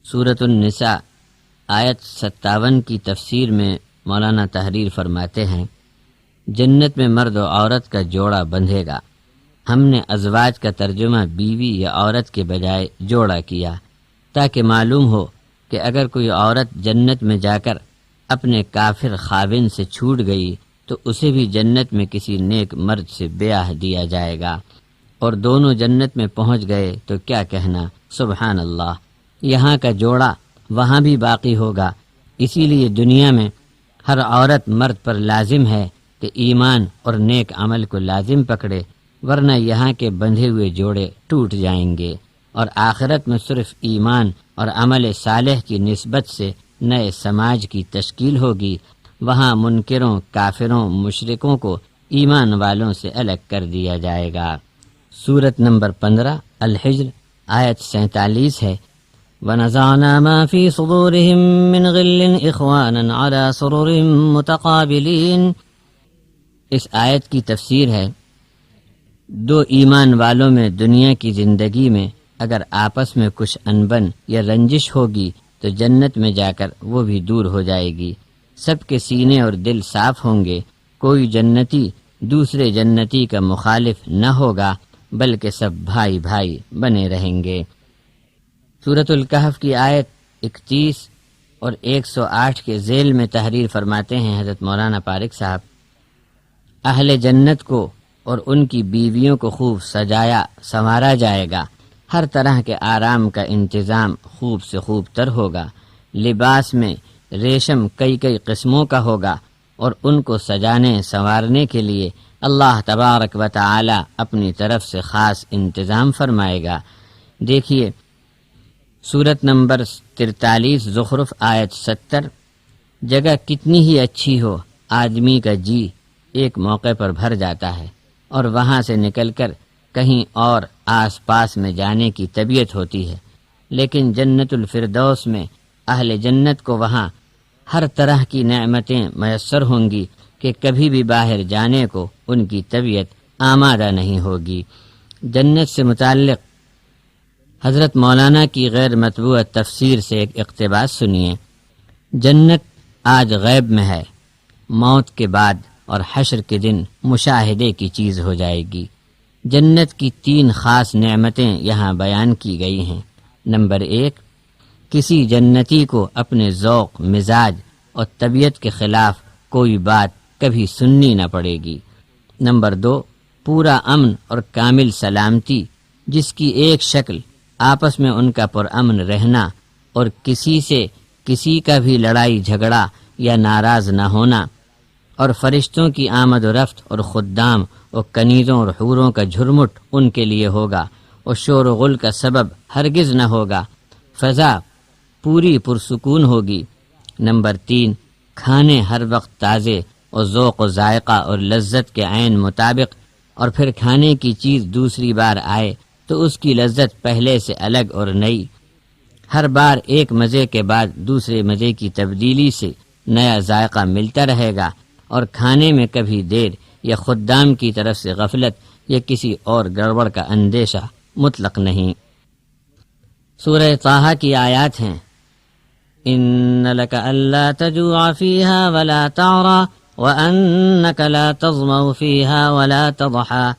سورۃ النساء آیت 57 کی تفسیر میں مولانا تحریر فرماتے ہیں، جنت میں مرد و عورت کا جوڑا بندھے گا۔ ہم نے ازواج کا ترجمہ بیوی یا عورت کے بجائے جوڑا کیا تاکہ معلوم ہو کہ اگر کوئی عورت جنت میں جا کر اپنے کافر خاوند سے چھوٹ گئی تو اسے بھی جنت میں کسی نیک مرد سے بیاہ دیا جائے گا، اور دونوں جنت میں پہنچ گئے تو کیا کہنا، سبحان اللہ۔ یہاں کا جوڑا وہاں بھی باقی ہوگا، اسی لیے دنیا میں ہر عورت مرد پر لازم ہے کہ ایمان اور نیک عمل کو لازم پکڑے، ورنہ یہاں کے بندھے ہوئے جوڑے ٹوٹ جائیں گے، اور آخرت میں صرف ایمان اور عمل صالح کی نسبت سے نئے سماج کی تشکیل ہوگی، وہاں منکروں، کافروں، مشرکوں کو ایمان والوں سے الگ کر دیا جائے گا۔ سورت نمبر 15 الحجر آیت 47 ہے، وَنَزَعْنَا مَا فِي صُدُورِهِم مِّن غِلٍّ إِخْوَانًا عَلَى سُرُرٍ مُتَقَابِلِينَ۔ اس آیت کی تفسیر ہے، دو ایمان والوں میں دنیا کی زندگی میں اگر آپس میں کچھ انبن یا رنجش ہوگی تو جنت میں جا کر وہ بھی دور ہو جائے گی، سب کے سینے اور دل صاف ہوں گے، کوئی جنتی دوسرے جنتی کا مخالف نہ ہوگا، بلکہ سب بھائی بھائی بنے رہیں گے۔ سورۃ الکہف کی آیت 31 اور 108 کے ذیل میں تحریر فرماتے ہیں حضرت مولانا پارک صاحب، اہل جنت کو اور ان کی بیویوں کو خوب سجایا سنوارا جائے گا، ہر طرح کے آرام کا انتظام خوب سے خوب تر ہوگا، لباس میں ریشم کئی کئی قسموں کا ہوگا، اور ان کو سجانے سنوارنے کے لیے اللہ تبارک و تعالی اپنی طرف سے خاص انتظام فرمائے گا۔ دیکھیے سورت نمبر 43 زخرف آیت 70، جگہ کتنی ہی اچھی ہو، آدمی کا جی ایک موقع پر بھر جاتا ہے اور وہاں سے نکل کر کہیں اور آس پاس میں جانے کی طبیعت ہوتی ہے، لیکن جنت الفردوس میں اہل جنت کو وہاں ہر طرح کی نعمتیں میسر ہوں گی کہ کبھی بھی باہر جانے کو ان کی طبیعت آمادہ نہیں ہوگی۔ جنت سے متعلق حضرت مولانا کی غیر مطبوع تفسیر سے ایک اقتباس سنیے، جنت آج غیب میں ہے، موت کے بعد اور حشر کے دن مشاہدے کی چیز ہو جائے گی۔ جنت کی 3 خاص نعمتیں یہاں بیان کی گئی ہیں۔ نمبر 1، کسی جنتی کو اپنے ذوق، مزاج اور طبیعت کے خلاف کوئی بات کبھی سننی نہ پڑے گی۔ نمبر 2، پورا امن اور کامل سلامتی، جس کی ایک شکل آپس میں ان کا پرامن رہنا اور کسی سے کسی کا بھی لڑائی جھگڑا یا ناراض نہ ہونا، اور فرشتوں کی آمد و رفت اور خدام اور کنیزوں اور حوروں کا جھرمٹ ان کے لیے ہوگا، اور شور و غل کا سبب ہرگز نہ ہوگا، فضا پوری پرسکون ہوگی۔ نمبر 3، کھانے ہر وقت تازے اور ذوق و ذائقہ اور لذت کے عین مطابق، اور پھر کھانے کی چیز دوسری بار آئے تو اس کی لذت پہلے سے الگ اور نئی، ہر بار ایک مزے کے بعد دوسرے مزے کی تبدیلی سے نیا ذائقہ ملتا رہے گا، اور کھانے میں کبھی دیر یا خدام کی طرف سے غفلت یا کسی اور گڑبڑ کا اندیشہ مطلق نہیں۔ سورہ طٰہٰ کی آیات ہیں، إِنَّ لَكَ أَلَّا تَجُوعَ فِيهَا وَلَا تَعْرَىٰ وَأَنَّكَ لَا تَظْمَأُ فِيهَا وَلَا تَضْحَىٰ۔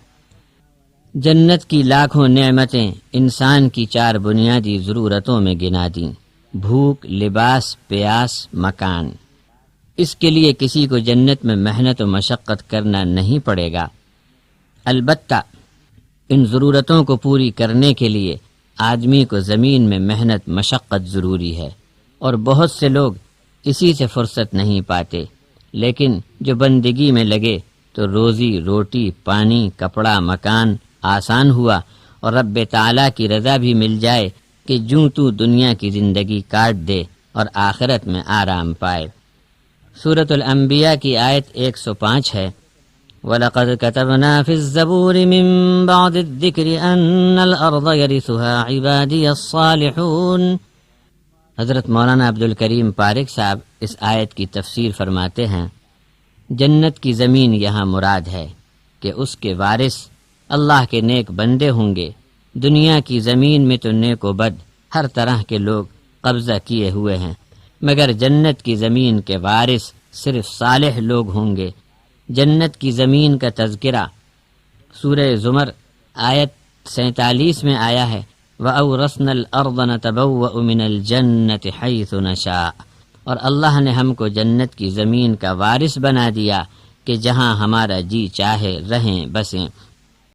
جنت کی لاکھوں نعمتیں انسان کی 4 بنیادی ضرورتوں میں گنا دیں، بھوک، لباس، پیاس، مکان۔ اس کے لیے کسی کو جنت میں محنت و مشقت کرنا نہیں پڑے گا، البتہ ان ضرورتوں کو پوری کرنے کے لیے آدمی کو زمین میں محنت مشقت ضروری ہے، اور بہت سے لوگ اسی سے فرصت نہیں پاتے، لیکن جو بندگی میں لگے تو روزی روٹی، پانی، کپڑا، مکان آسان ہوا، اور رب تعالیٰ کی رضا بھی مل جائے کہ جوں تو دنیا کی زندگی کاٹ دے اور آخرت میں آرام پائے۔ سورۃ الانبیاء کی آیت 105 ہے، وَلَقَدْ كَتَبْنَا فِي الزَّبُورِ مِن بَعْدِ الذِّكْرِ أَنَّ الْأَرْضَ يَرِثُهَا عِبَادِيَ الصَّالِحُونَ۔ حضرت مولانا عبد الکریم پارک صاحب اس آیت کی تفسیر فرماتے ہیں، جنت کی زمین یہاں مراد ہے کہ اس کے وارث اللہ کے نیک بندے ہوں گے۔ دنیا کی زمین میں تو نیک و بد ہر طرح کے لوگ قبضہ کیے ہوئے ہیں، مگر جنت کی زمین کے وارث صرف صالح لوگ ہوں گے۔ جنت کی زمین کا تذکرہ سورہ زمر آیت 47 میں آیا ہے، وَأَوْرَثْنَا الْأَرْضَ نَتَبَوَّأُ مِنَ الْجَنَّةِ حَيْثُ نَشَاءُ، اور اللہ نے ہم کو جنت کی زمین کا وارث بنا دیا کہ جہاں ہمارا جی چاہے رہیں بسیں۔